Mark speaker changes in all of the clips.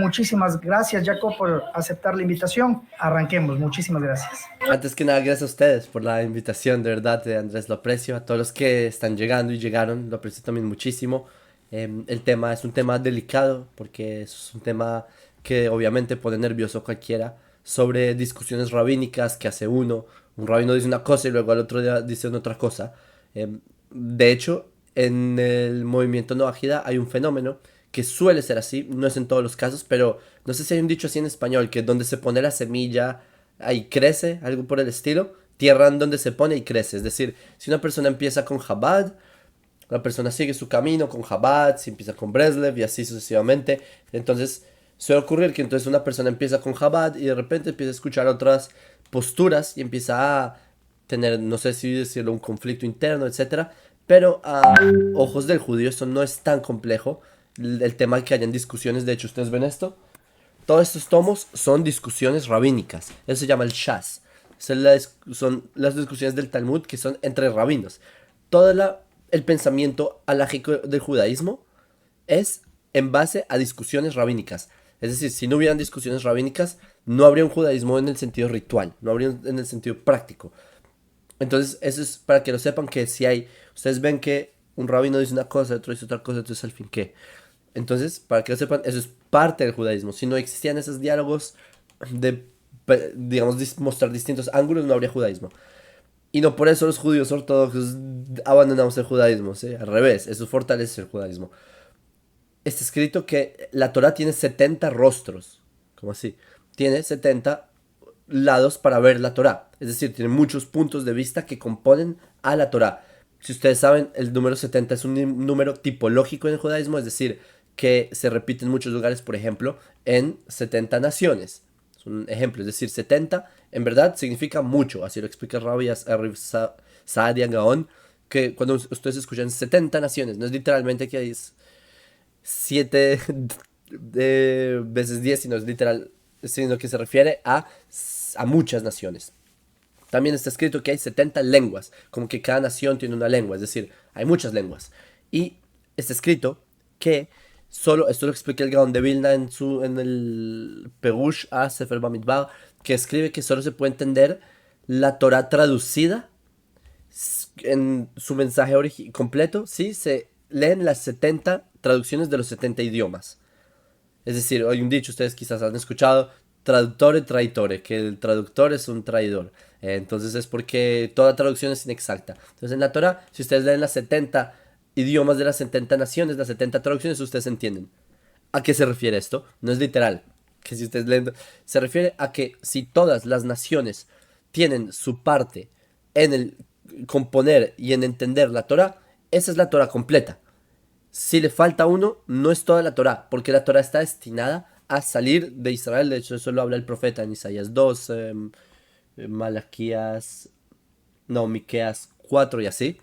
Speaker 1: muchísimas gracias, Jacob, por aceptar la invitación. Arranquemos, muchísimas gracias.
Speaker 2: Antes que nada, gracias a ustedes por la invitación, de verdad, Andrés, lo aprecio. A todos los que están llegando y llegaron, lo aprecio también muchísimo. El tema es un tema delicado porque es un tema que obviamente pone nervioso a cualquiera sobre discusiones rabínicas que hace uno. Un rabino dice una cosa y luego al otro día dice otra cosa. De hecho, en el movimiento no ágida hay un fenómeno que suele ser así, no es en todos los casos, pero no sé si hay un dicho así en español, que donde se pone la semilla, ahí crece, algo por el estilo, tierra en donde se pone y crece. Es decir, si una persona empieza con Chabad, la persona sigue su camino con Chabad, si empieza con Breslev y así sucesivamente. Entonces suele ocurrir que entonces una persona empieza con Chabad y de repente empieza a escuchar otras posturas y empieza a tener, no sé si decirlo, un conflicto interno, etcétera. Pero a ojos del judío eso no es tan complejo. El tema de que hayan discusiones, de hecho, ustedes ven esto. Todos estos tomos son discusiones rabínicas. Eso se llama el Shas. Son las discusiones del Talmud que son entre rabinos. Todo el pensamiento alágico del judaísmo es en base a discusiones rabínicas. Es decir, si no hubieran discusiones rabínicas, no habría un judaísmo en el sentido ritual, no habría en el sentido práctico. Entonces, eso es para que lo sepan que si hay, ustedes ven que un rabino dice una cosa, otro dice otra cosa, entonces al fin qué. Entonces, para que lo sepan, eso es parte del judaísmo. Si no existían esos diálogos de, digamos, mostrar distintos ángulos, no habría judaísmo. Y no por eso los judíos ortodoxos abandonamos el judaísmo, ¿sí? Al revés, eso fortalece el judaísmo. Está escrito que la Torah tiene 70 rostros. ¿Cómo así? Tiene 70 lados para ver la Torah. Es decir, tiene muchos puntos de vista que componen a la Torah. Si ustedes saben, el número 70 es un número tipológico en el judaísmo, es decir, que se repite en muchos lugares, por ejemplo, en 70 naciones. Es un ejemplo, es decir, 70 en verdad significa mucho, así lo explica Rabbi Saadia Gaon, que cuando ustedes escuchan 70 naciones, no es literalmente que hay 7 veces 10, sino es literal, sino que se refiere a muchas naciones. También está escrito que hay 70 lenguas, como que cada nación tiene una lengua, es decir, hay muchas lenguas. Y está escrito que solo, esto lo explica el Gaon de Vilna en el Perush a Sefer Bamidbar, que escribe que solo se puede entender la Torah traducida en su mensaje completo, ¿sí? Se leen las 70 traducciones de los 70 idiomas. Es decir, hay un dicho, ustedes quizás han escuchado, traductore traitore, que el traductor es un traidor. Entonces es porque toda traducción es inexacta. Entonces en la Torah, si ustedes leen las 70 idiomas de las 70 naciones, las 70 traducciones, ustedes entienden. ¿A qué se refiere esto? No es literal. Que si ustedes leen, se refiere a que si todas las naciones tienen su parte en el componer y en entender la Torah, esa es la Torah completa. Si le falta uno, no es toda la Torah, porque la Torah está destinada a salir de Israel. De hecho, eso lo habla el profeta en Isaías 2, Malaquías, no, Miqueas 4 y así.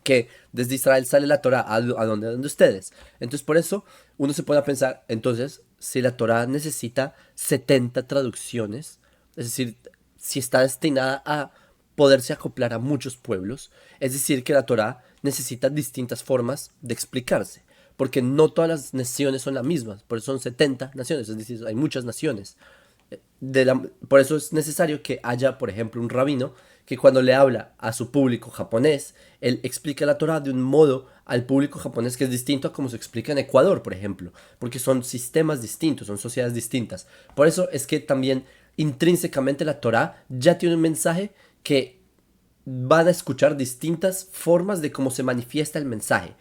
Speaker 2: Que desde Israel sale la Torah a donde ustedes. Entonces, por eso uno se pone a pensar, entonces, si la Torah necesita 70 traducciones, es decir, si está destinada a poderse acoplar a muchos pueblos, es decir, que la Torah necesita distintas formas de explicarse, porque no todas las naciones son las mismas, por eso son 70 naciones, es decir, hay muchas naciones. Por eso es necesario que haya, por ejemplo, un rabino que cuando le habla a su público japonés, él explica la Torah de un modo al público japonés que es distinto a como se explica en Ecuador, por ejemplo, porque son sistemas distintos, son sociedades distintas. Por eso es que también intrínsecamente la Torah ya tiene un mensaje que van a escuchar distintas formas de cómo se manifiesta el mensaje.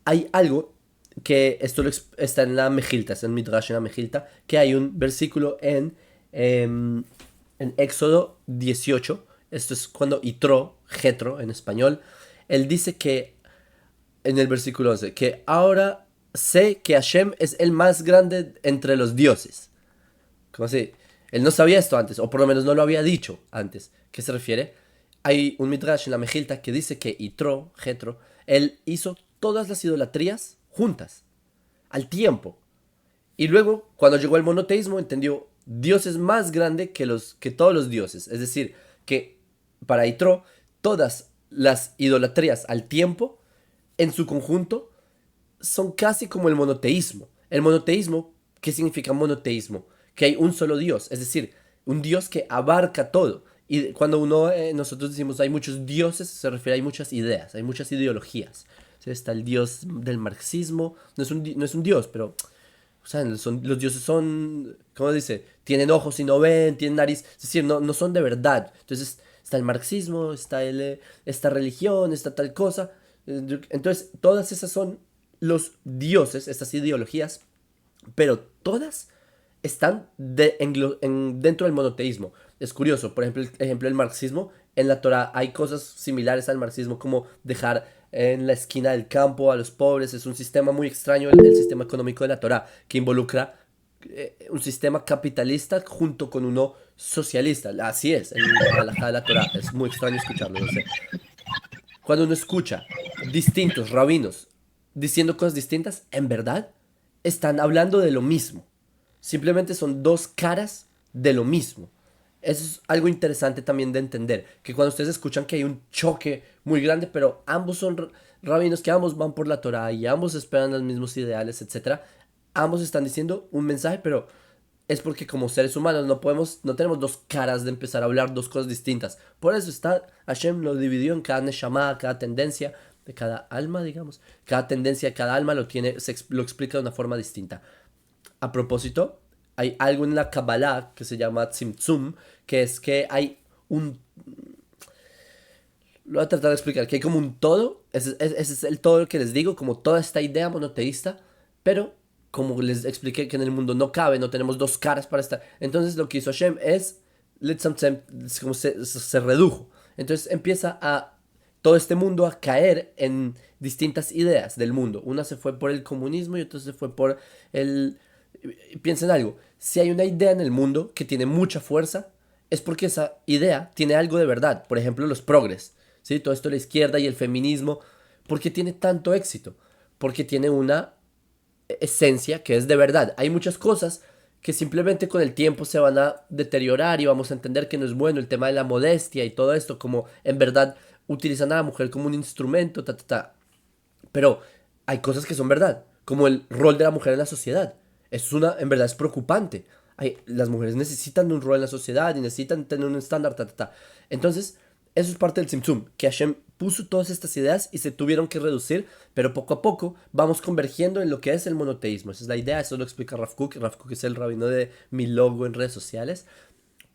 Speaker 2: Hay algo que esto está en la Mejilta, está en Midrash en la Mejilta, que hay un versículo en Éxodo 18, esto es cuando Jetro en español, él dice que en el versículo 11, que ahora sé que Hashem es el más grande entre los dioses. ¿Cómo así? Él no sabía esto antes, o por lo menos no lo había dicho antes. ¿Qué se refiere? Hay un midrash en la Mejilta que dice que Jetro, él hizo todas las idolatrías juntas, al tiempo. Y luego, cuando llegó el monoteísmo, entendió Dios es más grande que todos los dioses. Es decir, que para Yitro, todas las idolatrías al tiempo, en su conjunto, son casi como el monoteísmo. El monoteísmo, ¿Qué significa monoteísmo? Que hay un solo Dios, es decir, un Dios que abarca todo. Y cuando nosotros decimos hay muchos dioses, se refiere a hay muchas ideas, hay muchas ideologías. ¿Sí? Está el Dios del marxismo, no es un Dios, pero o sea, los dioses son, ¿cómo dice? Tienen ojos y no ven, tienen nariz, es decir, no son de verdad. Entonces está el marxismo, está esta religión, está tal cosa. Entonces todas esas son los dioses, estas ideologías, pero todas están dentro del monoteísmo. Es curioso, por ejemplo, el ejemplo del marxismo, en la Torah hay cosas similares al marxismo como dejar en la esquina del campo a los pobres. Es un sistema muy extraño el sistema económico de la Torah, que involucra un sistema capitalista junto con uno socialista. Así es, en la halajá de la Torah. Es muy extraño escucharlo, no sé. Cuando uno escucha distintos rabinos diciendo cosas distintas, en verdad están hablando de lo mismo. Simplemente son dos caras de lo mismo. Eso es algo interesante también de entender, que cuando ustedes escuchan que hay un choque muy grande, pero ambos son rabinos, que ambos van por la Torah y ambos esperan los mismos ideales, etcétera, ambos están diciendo un mensaje, pero es porque como seres humanos no tenemos dos caras de empezar a hablar dos cosas distintas. Por eso Hashem lo dividió en cada neshama, cada tendencia de cada alma, digamos. Cada tendencia, cada alma lo explica de una forma distinta. A propósito, hay algo en la Kabbalah que se llama Tzimtzum, que es que hay un... Lo voy a tratar de explicar, que hay como un todo, ese es el todo que les digo, como toda esta idea monoteísta, pero como les expliqué que en el mundo no cabe, no tenemos dos caras para estar. Entonces lo que hizo Hashem es, como se redujo. Entonces empieza a todo este mundo a caer en distintas ideas del mundo. Una se fue por el comunismo y otra se fue por el... Piensen algo, si hay una idea en el mundo que tiene mucha fuerza, es porque esa idea tiene algo de verdad. Por ejemplo, los progres, ¿sí? Todo esto de la izquierda y el feminismo. ¿Por qué tiene tanto éxito? Porque tiene una esencia que es de verdad. Hay muchas cosas que simplemente con el tiempo se van a deteriorar y vamos a entender que no es bueno el tema de la modestia y todo esto, como en verdad utilizan a la mujer como un instrumento, ta, ta, ta. Pero hay cosas que son verdad, como el rol de la mujer en la sociedad. En verdad es preocupante. Las mujeres necesitan de un rol en la sociedad y necesitan tener un estándar, ta, ta, ta. Entonces, eso es parte del Tzimtzum, que Hashem puso todas estas ideas y se tuvieron que reducir, pero poco a poco vamos convergiendo en lo que es el monoteísmo. Esa es la idea, eso lo explica Rav Kook. Rav Kook es el rabino de mi logo en redes sociales.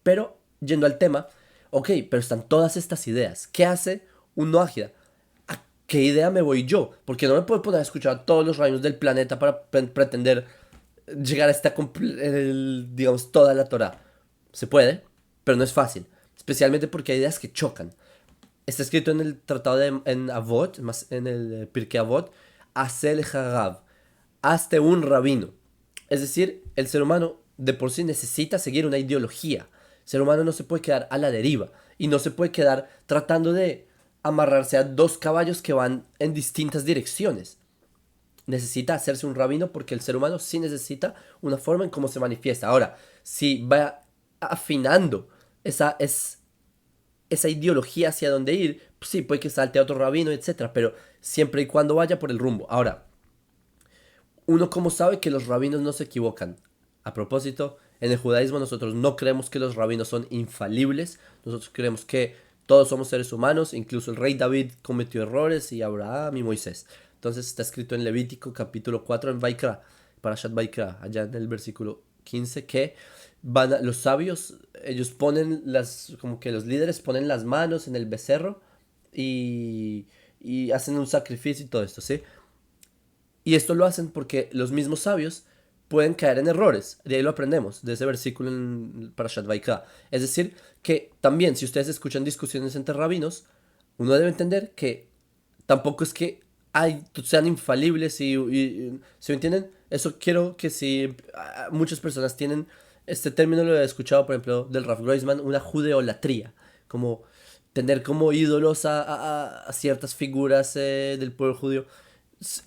Speaker 2: Pero, yendo al tema, ok, pero están todas estas ideas. ¿Qué hace un Noágida? ¿A qué idea me voy yo? Porque no me puedo poner a escuchar a todos los rabinos del planeta para pretender llegar a digamos, toda la Torah. Se puede, pero no es fácil. Especialmente porque hay ideas que chocan. Está escrito en el tratado en Avot, más en el Pirkei Avot, Asel Harav, hazte un rabino. Es decir, el ser humano de por sí necesita seguir una ideología. El ser humano no se puede quedar a la deriva y no se puede quedar tratando de amarrarse a dos caballos que van en distintas direcciones. Necesita hacerse un rabino porque el ser humano sí necesita una forma en cómo se manifiesta. Ahora, si va afinando esa ideología hacia dónde ir, pues sí, puede que salte a otro rabino, etcétera, pero siempre y cuando vaya por el rumbo. Ahora, uno como sabe que los rabinos no se equivocan. A propósito, en el judaísmo nosotros no creemos que los rabinos son infalibles, nosotros creemos que todos somos seres humanos, incluso el rey David cometió errores y Abraham y Moisés. Entonces está escrito en Levítico capítulo 4 en Vaikra, Parashat Vaikra, allá en el versículo 15, que los sabios, ellos ponen como que los líderes ponen las manos en el becerro y hacen un sacrificio y todo esto, ¿sí? Y esto lo hacen porque los mismos sabios pueden caer en errores. De ahí lo aprendemos, de ese versículo en Parashat Vaikra. Es decir, que también si ustedes escuchan discusiones entre rabinos, uno debe entender que tampoco es que sean infalibles ¿se me entienden? Eso quiero que si muchas personas tienen, este término lo he escuchado, por ejemplo, del Rav Groisman, una judeolatría, como tener como ídolos a ciertas figuras del pueblo judío.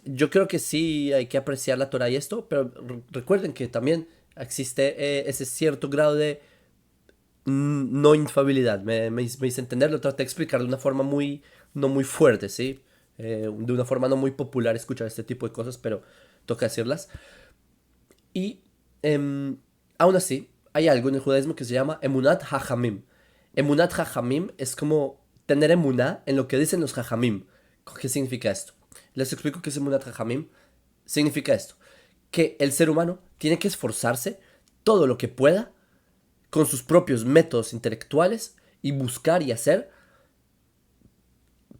Speaker 2: Yo creo que sí hay que apreciar la Torah y esto, pero recuerden que también existe ese cierto grado de no infabilidad. Me hice entender, lo traté de explicar de una forma no muy fuerte, ¿sí? De una forma no muy popular escuchar este tipo de cosas, pero toca decirlas. Y em, aún así, hay algo en el judaísmo que se llama Emunat Hajamim. Emunat Hajamim es como tener emuná en lo que dicen los Hajamim. ¿Qué significa esto? Les explico qué es Emunat Hajamim. Significa esto, que el ser humano tiene que esforzarse todo lo que pueda con sus propios métodos intelectuales y buscar y hacer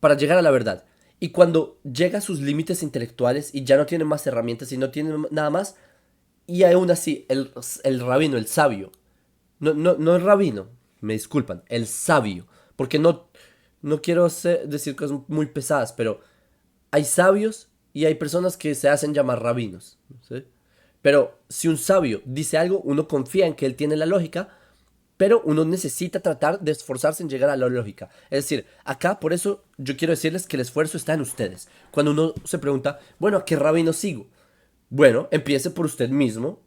Speaker 2: para llegar a la verdad. Y cuando llega a sus límites intelectuales y ya no tiene más herramientas y no tiene nada más, y aún así el rabino, el sabio, no el rabino, me disculpan, el sabio, porque no quiero decir cosas muy pesadas, pero hay sabios y hay personas que se hacen llamar rabinos, ¿sí? Pero si un sabio dice algo, uno confía en que él tiene la lógica, pero uno necesita tratar de esforzarse en llegar a la lógica. Es decir, acá por eso yo quiero decirles que el esfuerzo está en ustedes. Cuando uno se pregunta, bueno, ¿a qué rabino sigo? Bueno, empiece por usted mismo,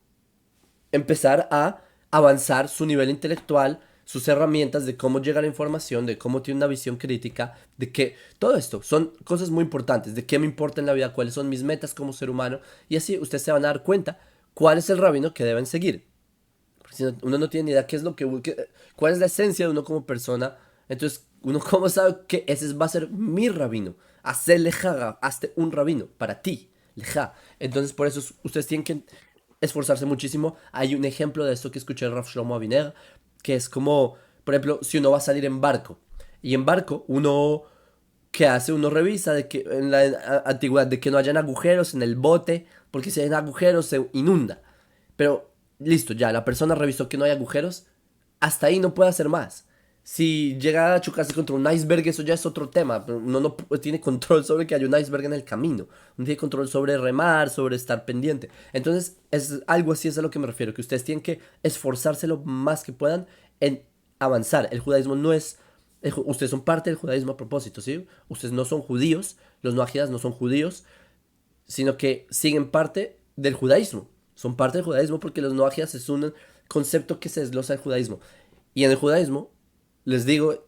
Speaker 2: empezar a avanzar su nivel intelectual, sus herramientas de cómo llega a la información, de cómo tiene una visión crítica, de que todo esto son cosas muy importantes, de qué me importa en la vida, cuáles son mis metas como ser humano, y así ustedes se van a dar cuenta cuál es el rabino que deben seguir. Porque si uno no tiene ni idea qué es lo cuál es la esencia de uno como persona, entonces uno cómo sabe que ese va a ser mi rabino. Hacer leja, hazte un rabino para ti, leja. Entonces por eso ustedes tienen que esforzarse muchísimo. Hay un ejemplo de esto que escuché de Rav Shlomo Aviner, que es como, por ejemplo, si uno va a salir en barco, y en barco uno, ¿qué hace? Uno revisa de que en la antigüedad de que no hayan agujeros en el bote, porque si hay agujeros se inunda. Pero listo, ya, la persona revisó que no hay agujeros, hasta ahí no puede hacer más. Si llega a chocarse contra un iceberg, eso ya es otro tema. Uno no tiene control sobre que hay un iceberg en el camino. Uno tiene control sobre remar, sobre estar pendiente. Entonces, es algo así es a lo que me refiero. Que ustedes tienen que esforzarse lo más que puedan en avanzar. El judaísmo no es... Ustedes son parte del judaísmo a propósito, ¿sí? Ustedes no son judíos. Los noajidas no son judíos, sino que siguen parte del judaísmo. Son parte del judaísmo porque los noajias es un concepto que se desglosa del judaísmo. Y en el judaísmo, les digo,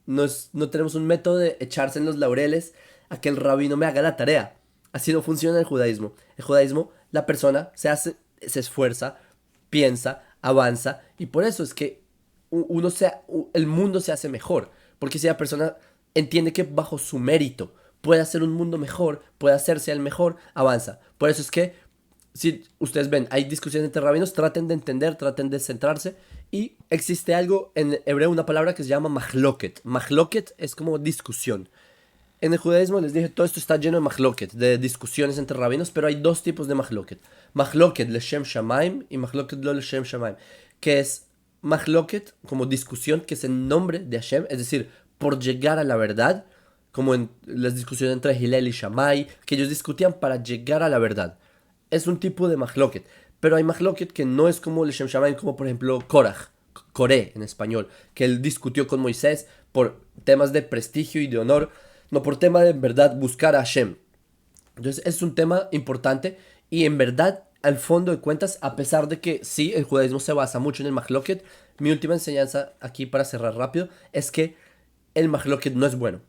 Speaker 2: no tenemos un método de echarse en los laureles a que el rabino me haga la tarea. Así no funciona el judaísmo. El judaísmo, la persona se esfuerza, piensa, avanza, y por eso es que el mundo se hace mejor. Porque si la persona entiende que bajo su mérito puede hacer un mundo mejor, puede hacerse el mejor, avanza. Por eso es que, si ustedes ven, hay discusiones entre rabinos, traten de entender, traten de centrarse. Y existe algo en hebreo, una palabra que se llama mahloket. Mahloket es como discusión. En el judaísmo les dije, todo esto está lleno de mahloket, de discusiones entre rabinos, pero hay dos tipos de mahloket. Mahloket leshem shamaim y mahloket lo leshem shamaim. Que es mahloket como discusión, que es en nombre de Hashem, es decir, por llegar a la verdad, como en las discusiones entre Hillel y Shammai, que ellos discutían para llegar a la verdad. Es un tipo de mahloket. Pero hay mahloket que no es como leshem shamaim, como por ejemplo Korach, Coré en español, que él discutió con Moisés por temas de prestigio y de honor, no por tema de en verdad buscar a Hashem. Entonces es un tema importante y en verdad, al fondo de cuentas, a pesar de que sí, el judaísmo se basa mucho en el mahloket, mi última enseñanza aquí para cerrar rápido es que el mahloket no es bueno.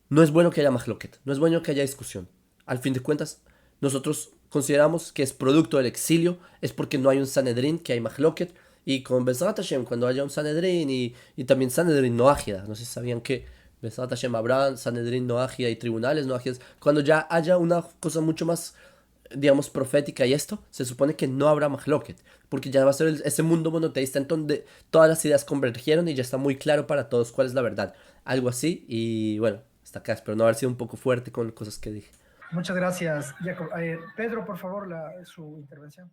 Speaker 2: No es bueno que haya mahloket, no es bueno que haya discusión. Al fin de cuentas, nosotros consideramos que es producto del exilio, es porque no hay un Sanedrín, que hay mahloket, y con Bezrat Hashem, cuando haya un Sanedrín y también Sanedrín no ágida, no sé si sabían que Bezrat Hashem habrá Sanedrín no ágida y tribunales no ágidas, cuando ya haya una cosa mucho más, digamos, profética y esto, se supone que no habrá mahloket, porque ya va a ser ese mundo monoteísta en donde todas las ideas convergieron y ya está muy claro para todos cuál es la verdad. Algo así, y bueno, hasta acá, espero no haber sido un poco fuerte con cosas que dije.
Speaker 1: Muchas gracias, Jacob. Pedro, por favor, su intervención.